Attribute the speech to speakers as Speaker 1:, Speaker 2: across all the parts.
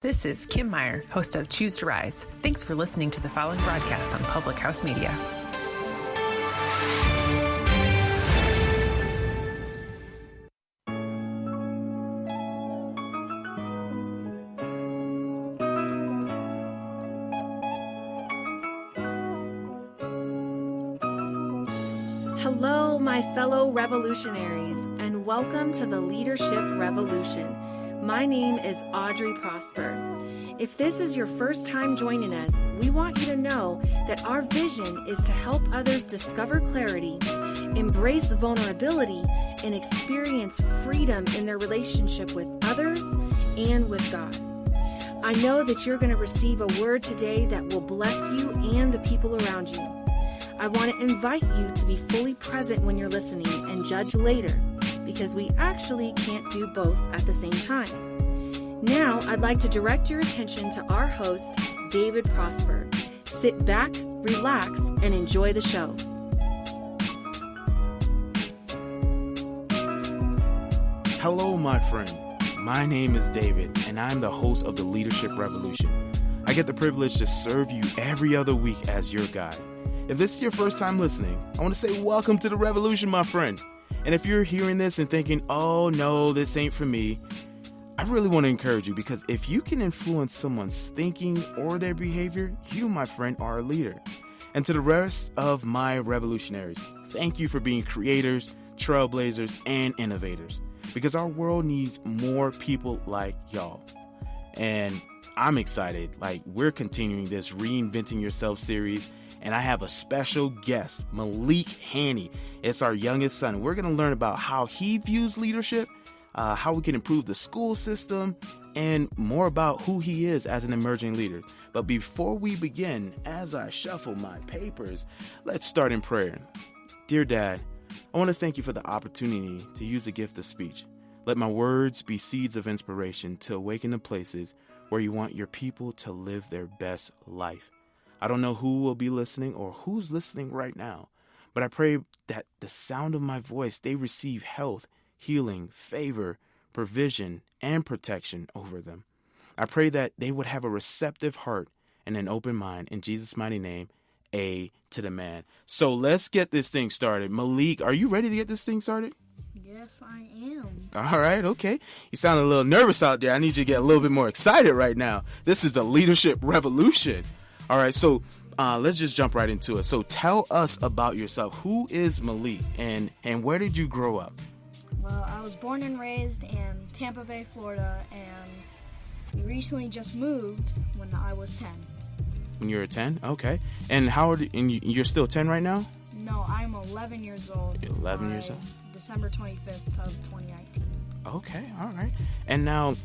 Speaker 1: This is Kim Meyer, host of Choose to Rise. Thanks for listening to the following broadcast on Public House Media.
Speaker 2: Hello, my fellow revolutionaries, and welcome to the Leadership Revolution. My name is Audrey Prosper. If this is your first time joining us, we want you to know that our vision is to help others discover clarity, embrace vulnerability, and experience freedom in their relationship with others and with God. I know that you're going to receive a word today that will bless you and the people around you. I want to invite you to be fully present when you're listening and judge later, because we actually can't do both at the same time. Now, I'd like to direct your attention to our host, David Prosper. Sit back, relax, and enjoy the show.
Speaker 3: Hello, my friend. My name is David, and I'm the host of the Leadership Revolution. I get the privilege to serve you every other week as your guide. If this is your first time listening, I want to say welcome to the revolution, my friend. And if you're hearing this and thinking, oh no, this ain't for me, I really want to encourage you, because if you can influence someone's thinking or their behavior, you, my friend, are a leader. And to the rest of my revolutionaries, thank you for being creators, trailblazers, and innovators, because our world needs more people like y'all. And I'm excited. We're continuing this Reinventing Yourself series, and I have a special guest, Malik. It's our youngest son. We're going to learn about how he views leadership, how we can improve the school system, and more about who he is as an emerging leader. But before we begin, as I shuffle my papers, let's start in prayer. Dear Dad, I want to thank you for the opportunity to use the gift of speech. Let my words be seeds of inspiration to awaken the places where you want your people to live their best life. I don't know who will be listening or who's listening right now, but I pray that the sound of my voice, they receive health, healing, favor, provision, and protection over them. I pray that they would have a receptive heart and an open mind. In Jesus' mighty name, A to the man. So let's get this thing started. Malik, are you ready to get this thing started?
Speaker 4: Yes, I am.
Speaker 3: All right, okay. You sound a little nervous out there. I need you to get a little bit more excited right now. This is the Leadership Revolution. All right, so let's just jump right into it. So tell us about yourself. Who is Malik, and where did you grow up?
Speaker 4: Well, I was born and raised in Tampa Bay, Florida, and we recently just moved when I was 10.
Speaker 3: When you were 10? Okay. And how old? And you're still 10 right now?
Speaker 4: No, I'm 11 years old.
Speaker 3: 11 years old?
Speaker 4: December 25th of 2019.
Speaker 3: Okay, all right. And now,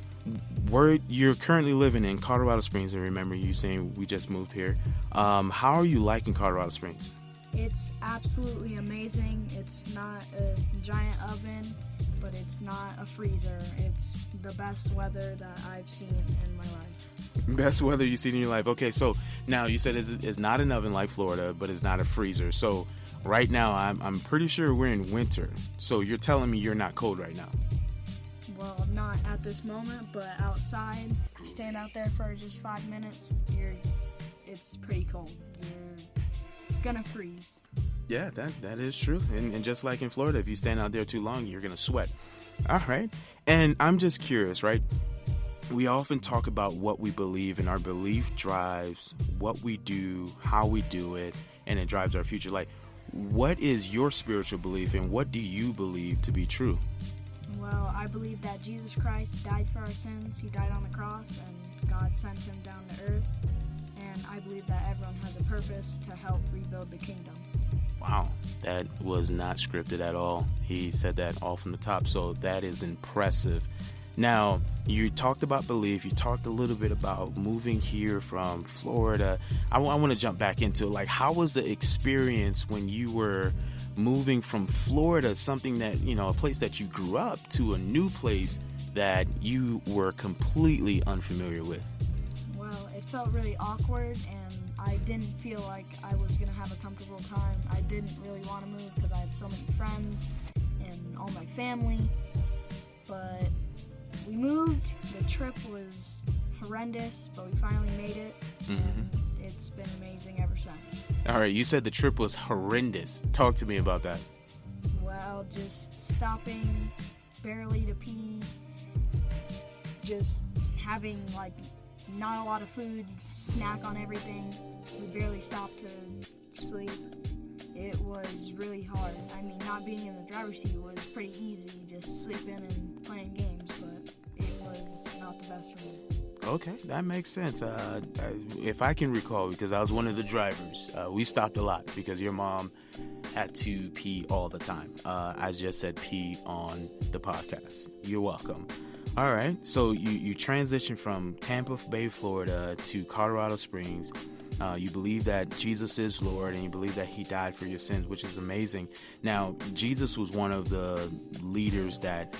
Speaker 3: where you're currently living in Colorado Springs, I remember you saying we just moved here. How are you liking Colorado Springs?
Speaker 4: It's absolutely amazing. It's not a giant oven, but it's not a freezer. It's the best weather that I've seen in my life.
Speaker 3: Best weather you've seen in your life. Okay, so now you said it's not an oven like Florida, but it's not a freezer. So right now, I'm pretty sure we're in winter. So you're telling me you're not cold right now?
Speaker 4: Well, not at this moment, but outside, stand out there for just 5 minutes, it's pretty cold. You're gonna freeze.
Speaker 3: Yeah, that is true. And just like in Florida, if you stand out there too long, you're gonna sweat. All right. And I'm just curious, right? We often talk about what we believe, and our belief drives what we do, how we do it, and it drives our future. What is your spiritual belief, and what do you believe to be true?
Speaker 4: Well, I believe that Jesus Christ died for our sins. He died on the cross, and God sent him down to earth. And I believe that everyone has a purpose to help rebuild the kingdom.
Speaker 3: Wow, that was not scripted at all. He said that all from the top, so that is impressive. Now, you talked about belief. You talked a little bit about moving here from Florida. I want to jump back into how was the experience when you were moving from Florida, something that, a place that you grew up, to a new place that you were completely unfamiliar with?
Speaker 4: Well, it felt really awkward, and I didn't feel like I was going to have a comfortable time. I didn't really want to move because I had so many friends and all my family. But we moved. The trip was horrendous, but we finally made it. And it's been amazing ever since.
Speaker 3: All right, you said the trip was horrendous. Talk to me about that.
Speaker 4: Well, just stopping barely to pee, just having like not a lot of food, snack on everything. We barely stopped to sleep. It was really hard. I mean, not being in the driver's seat was pretty easy, just sleeping and playing games, but it was not the best for me.
Speaker 3: Okay, that makes sense. If I can recall, because I was one of the drivers, we stopped a lot because your mom had to pee all the time. I just said pee on the podcast. You're welcome. All right, so you transitioned from Tampa Bay, Florida to Colorado Springs. You believe that Jesus is Lord, and you believe that he died for your sins, which is amazing. Now, Jesus was one of the leaders that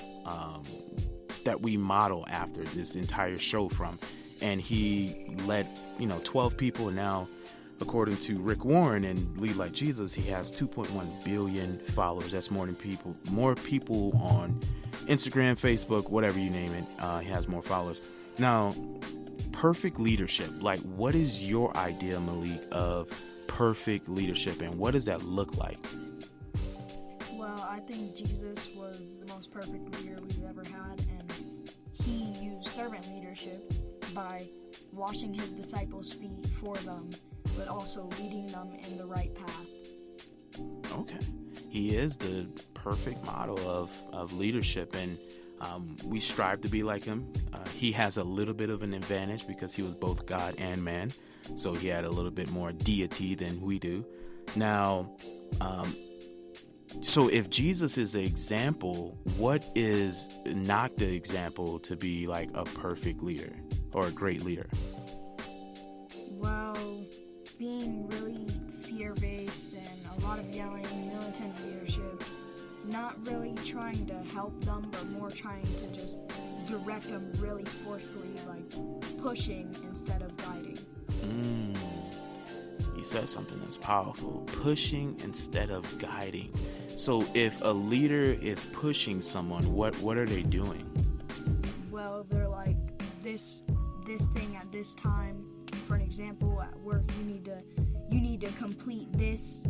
Speaker 3: we model after this entire show from, and he led 12 people, and now according to Rick Warren and Lead Like Jesus, he has 2.1 billion followers. That's more people on Instagram, Facebook, whatever you name it. He has more followers. Now, perfect leadership, like what is your idea, Malik, of perfect leadership, and what does that look like?
Speaker 4: Well, I think Jesus was the most perfect leader we've ever had, and he used servant leadership by washing his disciples' feet for them, but also leading them in the right path.
Speaker 3: Okay. He is the perfect model of leadership, and we strive to be like him. He has a little bit of an advantage because he was both God and man, so he had a little bit more deity than we do. Now, so if Jesus is the example, what is not the example to be like a perfect leader or a great leader?
Speaker 4: Well, being really fear-based and a lot of yelling, militant leadership, not really trying to help them, but more trying to just direct them really forcefully, like pushing instead of guiding.
Speaker 3: You said something that's powerful. Pushing instead of guiding. So if a leader is pushing someone, what are they doing?
Speaker 4: Well, they're like, this thing at this time. For an example, at work, you need to complete this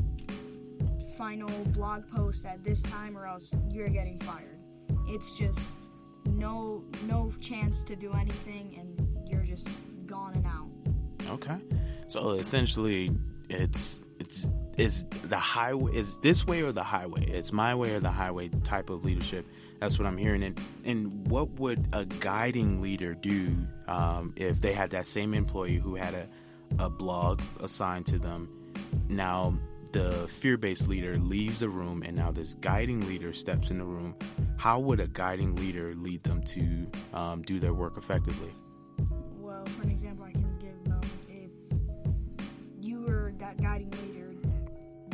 Speaker 4: final blog post at this time, or else you're getting fired. It's just no chance to do anything, and you're just gone and out.
Speaker 3: Okay, so essentially, it's the highway. Is this way or the highway? It's my way or the highway type of leadership. That's what I'm hearing. And what would a guiding leader do if they had that same employee who had a blog assigned to them? Now, the fear-based leader leaves the room, and now this guiding leader steps in the room. How would a guiding leader lead them to do their work effectively?
Speaker 4: Well, for an example I can give them, if you were that guiding leader,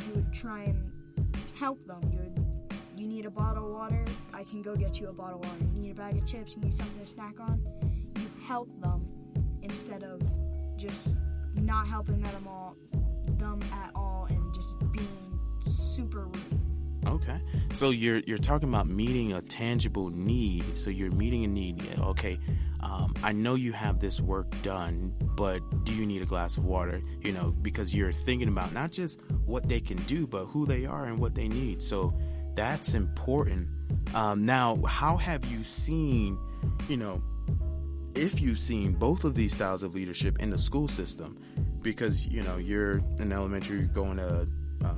Speaker 4: you would try and help them. You need a bottle of water, I can go get you a bottle of water. You need a bag of chips, you need something to snack on. You help them instead of just not helping them at all and just being super rude.
Speaker 3: Okay, so you're talking about meeting a tangible need. So you're meeting a need. Okay, I know you have this work done, but do you need a glass of water? Because you're thinking about not just what they can do, but who they are and what they need. So that's important. Now, how have you seen, if you've seen both of these styles of leadership in the school system? Because, you're in elementary, going to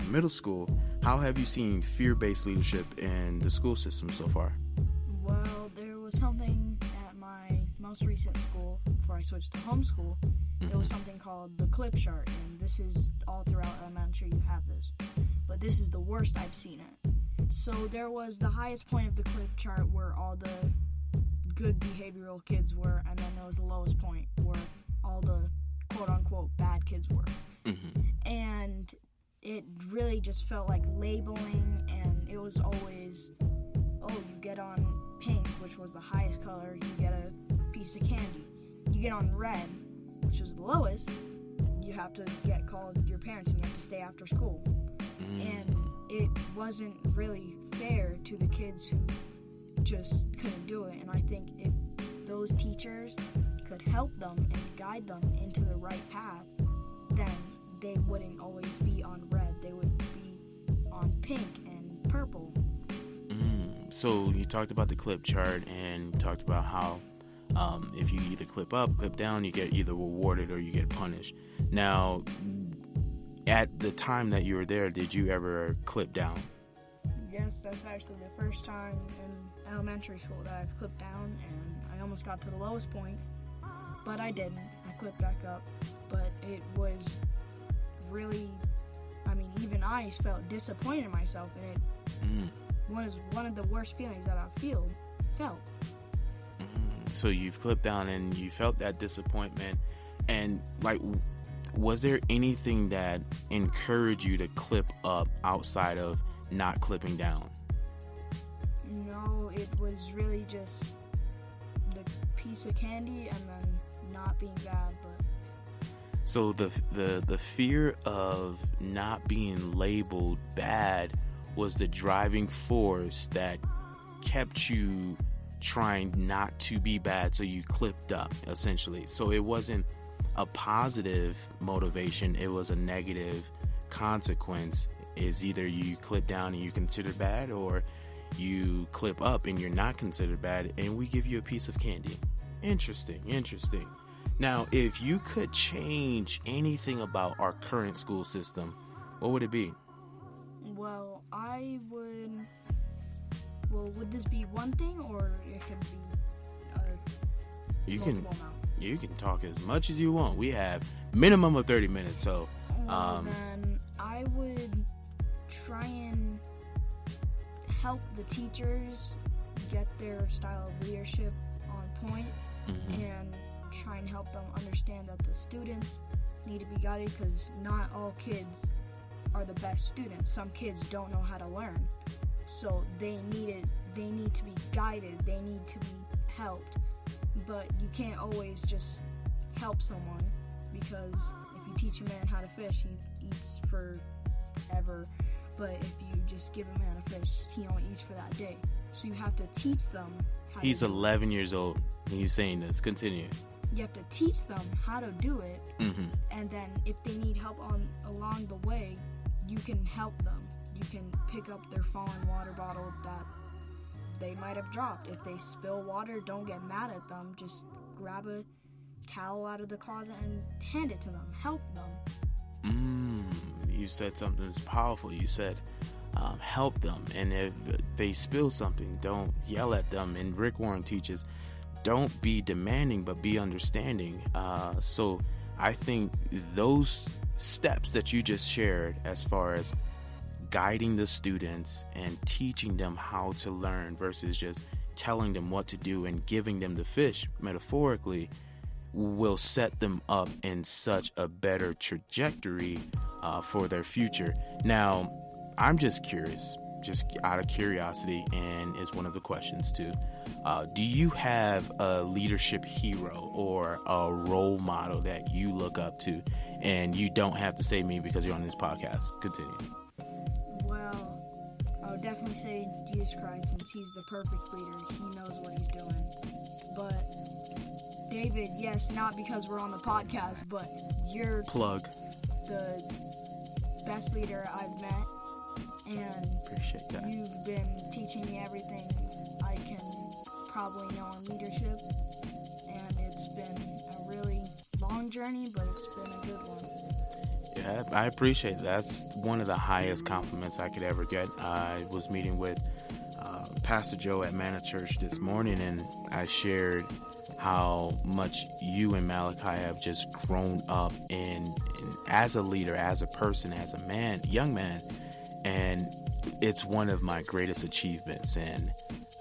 Speaker 3: middle school. How have you seen fear-based leadership in the school system so far?
Speaker 4: Well, there was something at my most recent school, before I switched to homeschool. It was something called the clip chart, and this is all throughout elementary, you have this. But this is the worst I've seen it. So there was the highest point of the clip chart where all the good behavioral kids were, and then there was the lowest point where all the quote-unquote bad kids were. And it really just felt like labeling, and it was always, you get on pink, which was the highest color, you get a piece of candy. You get on red, which was the lowest, you have to get called your parents and you have to stay after school. And it wasn't really fair to the kids who just couldn't do it. And I think if those teachers could help them and guide them into the right path, then they wouldn't always be on red. They would be on pink and purple.
Speaker 3: So you talked about the clip chart and talked about how if you either clip up, clip down, you get either rewarded or you get punished. Now, at the time that you were there, did you ever clip down?
Speaker 4: Yes, that's actually the first time in elementary school that I've clipped down, and I almost got to the lowest point, but I didn't. I clipped back up, but it was really, even I felt disappointed in myself, and it was one of the worst feelings that I felt.
Speaker 3: So you've clipped down and you felt that disappointment, and was there anything that encouraged you to clip up outside of not clipping down?
Speaker 4: No, it was really just the piece of candy and then not being bad. But
Speaker 3: so the fear of not being labeled bad was the driving force that kept you trying not to be bad, so you clipped up, essentially. So it wasn't a positive motivation, it was a negative consequence. Is either you clip down and you consider bad, or you clip up and you're not considered bad, and we give you a piece of candy. Interesting. Now, if you could change anything about our current school system, what would it be?
Speaker 4: Well, would this be one thing, or it could be multiple amount?
Speaker 3: You can talk as much as you want. We have minimum of 30 minutes, so
Speaker 4: then I would try and help the teachers get their style of leadership on point, and try and help them understand that the students need to be guided, because not all kids are the best students. Some kids don't know how to learn, so they need to be guided, they need to be helped. But you can't always just help someone, because if you teach a man how to fish, he eats forever. But if you just give a man a fish, he only eats for that day. So you have to teach them how
Speaker 3: He's
Speaker 4: to do
Speaker 3: 11 years old. He's saying this. Continue.
Speaker 4: You have to teach them how to do it, and then if they need help along the way, you can help them. You can pick up their fallen water bottle that they might have dropped. If they spill water, don't get mad at them. Just grab a towel out of the closet and hand it to them. Help them.
Speaker 3: You said something that's powerful. You said help them, and if they spill something, don't yell at them. And Rick Warren teaches, don't be demanding, but be understanding. So I think those steps that you just shared, as far as guiding the students and teaching them how to learn versus just telling them what to do and giving them the fish, metaphorically, will set them up in such a better trajectory for their future. Now, I'm just curious, just out of curiosity, and it's one of the questions too. Do you have a leadership hero or a role model that you look up to? And you don't have to say me because you're on this podcast. Continue.
Speaker 4: Well, I would definitely say Jesus Christ, since he's the perfect leader. He knows what he's doing. But David, yes, not because we're on the podcast, but you're
Speaker 3: plug
Speaker 4: the best leader I've met. And
Speaker 3: appreciate that.
Speaker 4: You've been teaching me everything I can probably know on leadership, and it's been a really long journey, but it's been a good one.
Speaker 3: Yeah, I appreciate that. That's one of the highest compliments I could ever get. I was meeting with Pastor Joe at Manna Church this morning, and I shared how much you and Malik have just grown up in as a leader, as a person, as a man, young man. And it's one of my greatest achievements, and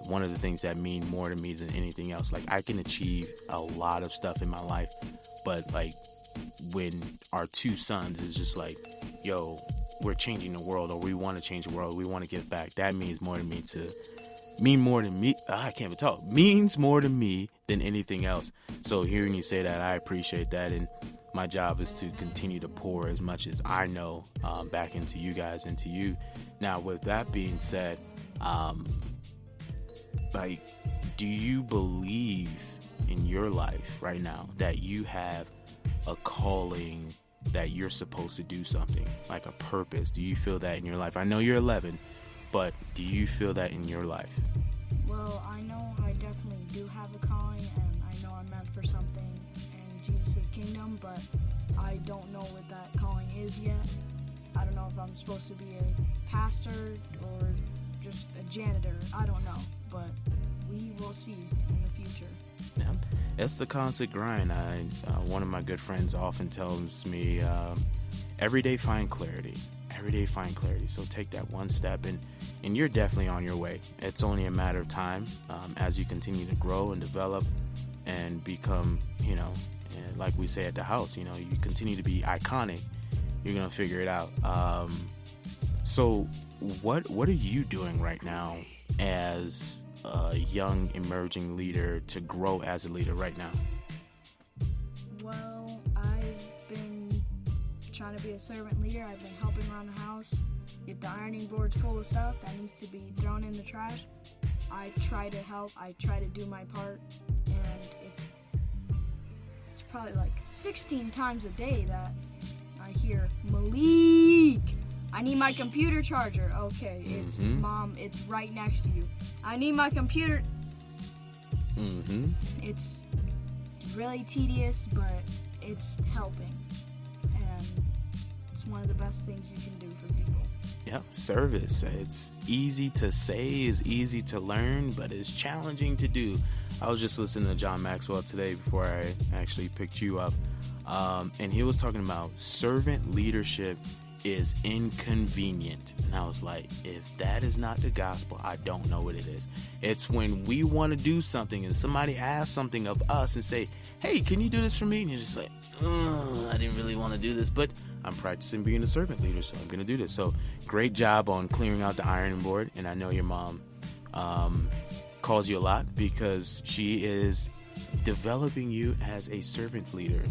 Speaker 3: one of the things that mean more to me than anything else. Like, I can achieve a lot of stuff in my life, but like when our two sons is just like, yo, we're changing the world, or we want to change the world, we want to give back, that means more to me I can't even talk. Means more to me than anything else. So hearing you say that, I appreciate that, and my job is to continue to pour as much as I know back into you guys, into you. Now, with that being said, do you believe in your life right now that you have a calling, that you're supposed to do something, like a purpose? Do you feel that in your life? I know you're 11, but do you feel that in your life?
Speaker 4: Well, I know I definitely do have a calling, and I know I'm meant for something in Jesus' kingdom, but I don't know what that calling is yet. I don't know if I'm supposed to be a pastor or just a janitor. I don't know, but we will see in the future.
Speaker 3: Yeah, it's the constant grind. One of my good friends often tells me, every day find clarity. Every day find clarity. So take that one step, and you're definitely on your way. It's only a matter of time as you continue to grow and develop and become, like we say at the house, you continue to be iconic. You're going to figure it out. So what are you doing right now as a young emerging leader to grow as a leader right now?
Speaker 4: Well, I've been trying to be a servant leader. I've been helping around the house. If the ironing board's full of stuff that needs to be thrown in the trash, I try to help. I try to do my part. And it's probably like 16 times a day that I hear, Malik, I need my computer charger. Okay, it's Mom, it's right next to you. I need my computer. It's really tedious, but it's helping. And it's one of the best things you can do for people.
Speaker 3: Yep, service. It's easy to say, it's easy to learn, but it's challenging to do. I was just listening to John Maxwell today before I actually picked you up. And he was talking about servant leadership is inconvenient. And I was like, if that is not the gospel, I don't know what it is. It's when we want to do something and somebody asks something of us and say, hey, can you do this for me? And you're just like, I didn't really want to do this, but I'm practicing being a servant leader, so I'm going to do this. So great job on clearing out the ironing board. And I know your mom calls you a lot because she is developing you as a servant leader,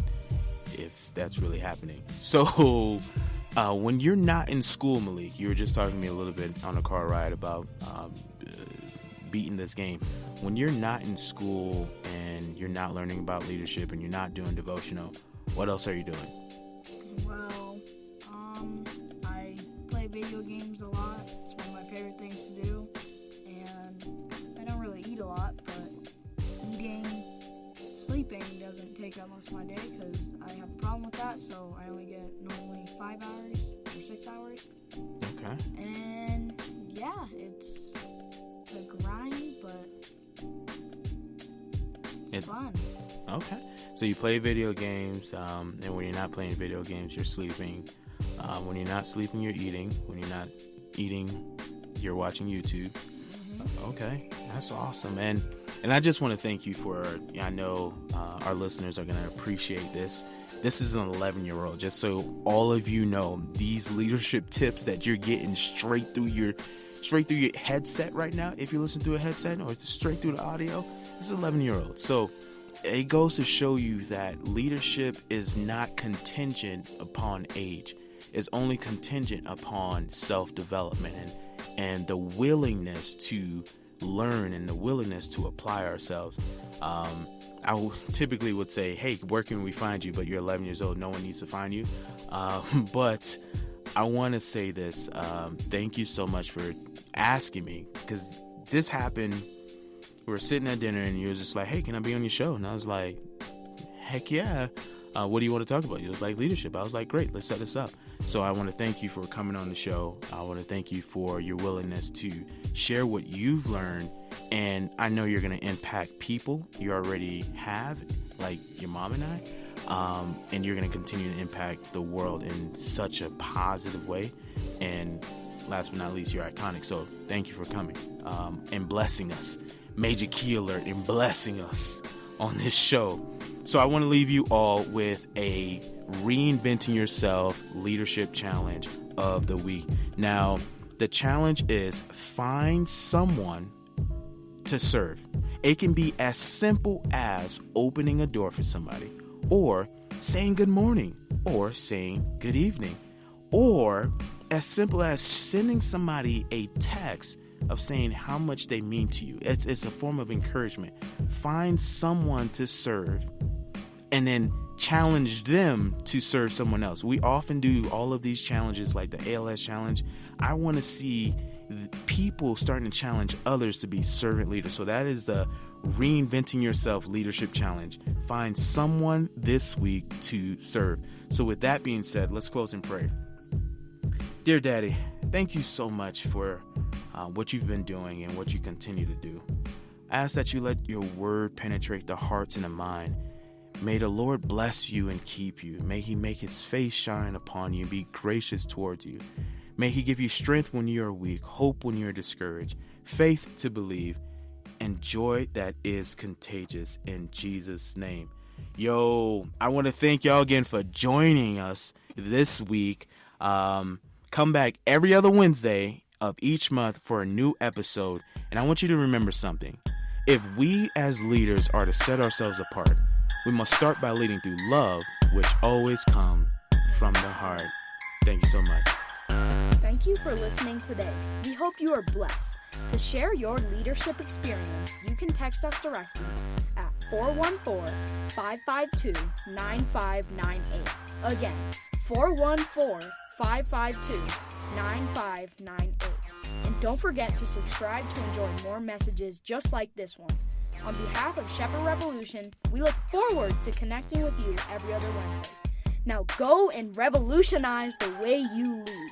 Speaker 3: if that's really happening. So when you're not in school, Malik, you were just talking to me a little bit on a car ride about beating this game. When you're not in school and you're not learning about leadership and you're not doing devotional, what else are you doing?
Speaker 4: Well, I play video games a lot. It's one of my favorite things to do. And I don't really eat a lot, but sleeping doesn't take up most of my day because I have a problem with that, so I only get normally 5 hours or 6 hours.
Speaker 3: Okay.
Speaker 4: And yeah, it's a grind, but it's fun.
Speaker 3: Okay. So you play video games, and when you're not playing video games, you're sleeping. When you're not sleeping, you're eating. When you're not eating, you're watching YouTube. Okay, that's awesome. And I just want to thank you for, I know our listeners are going to appreciate this. This is an 11-year-old, just so all of you know, these leadership tips that you're getting straight through your headset right now, if you listen to a headset, or straight through the audio, this is an 11-year-old. So it goes to show you that leadership is not contingent upon age. It's only contingent upon self-development and the willingness to learn and the willingness to apply ourselves. I typically would say, hey, where can we find you? But you're 11 years old. No one needs to find you. But I want to say this. Thank you so much for asking me, because this happened. We were sitting at dinner and you were just like, hey, can I be on your show? And I was like, heck yeah. What do you want to talk about? He was like, leadership. I was like, great, let's set this up. So I want to thank you for coming on the show. I want to thank you for your willingness to share what you've learned. And I know you're going to impact people. You already have, like your mom and I. And you're going to continue to impact the world in such a positive way. And last but not least, you're iconic. So thank you for coming and blessing us. Major key alert, and blessing us on this show. So I want to leave you all with a Reinventing Yourself Leadership Challenge of the week. Now, the challenge is find someone to serve. It can be as simple as opening a door for somebody, or saying good morning, or saying good evening, or as simple as sending somebody a text of saying how much they mean to you. It's a form of encouragement. Find someone to serve and then challenge them to serve someone else. We often do all of these challenges like the ALS challenge. I want to see people starting to challenge others to be servant leaders. So that is the Reinventing Yourself Leadership Challenge. Find someone this week to serve. So with that being said, let's close in prayer. Dear Daddy, thank you so much for what you've been doing and what you continue to do. I ask that you let your word penetrate the hearts and the mind. May the Lord bless you and keep you. May he make his face shine upon you and be gracious towards you. May he give you strength when you are weak, hope when you're discouraged, faith to believe, and joy that is contagious in Jesus' name. Yo, I want to thank y'all again for joining us this week. Come back every other Wednesday of each month for a new episode. And I want you to remember something. If we as leaders are to set ourselves apart, we must start by leading through love, which always comes from the heart. Thank you so much.
Speaker 4: Thank you for listening today. We hope you are blessed. To share your leadership experience, you can text us directly at 414-552-9598. Again, 414-552-9598. And don't forget to subscribe to enjoy more messages just like this one. On behalf of Shepherd Revolution, we look forward to connecting with you every other Wednesday. Now go and revolutionize the way you lead.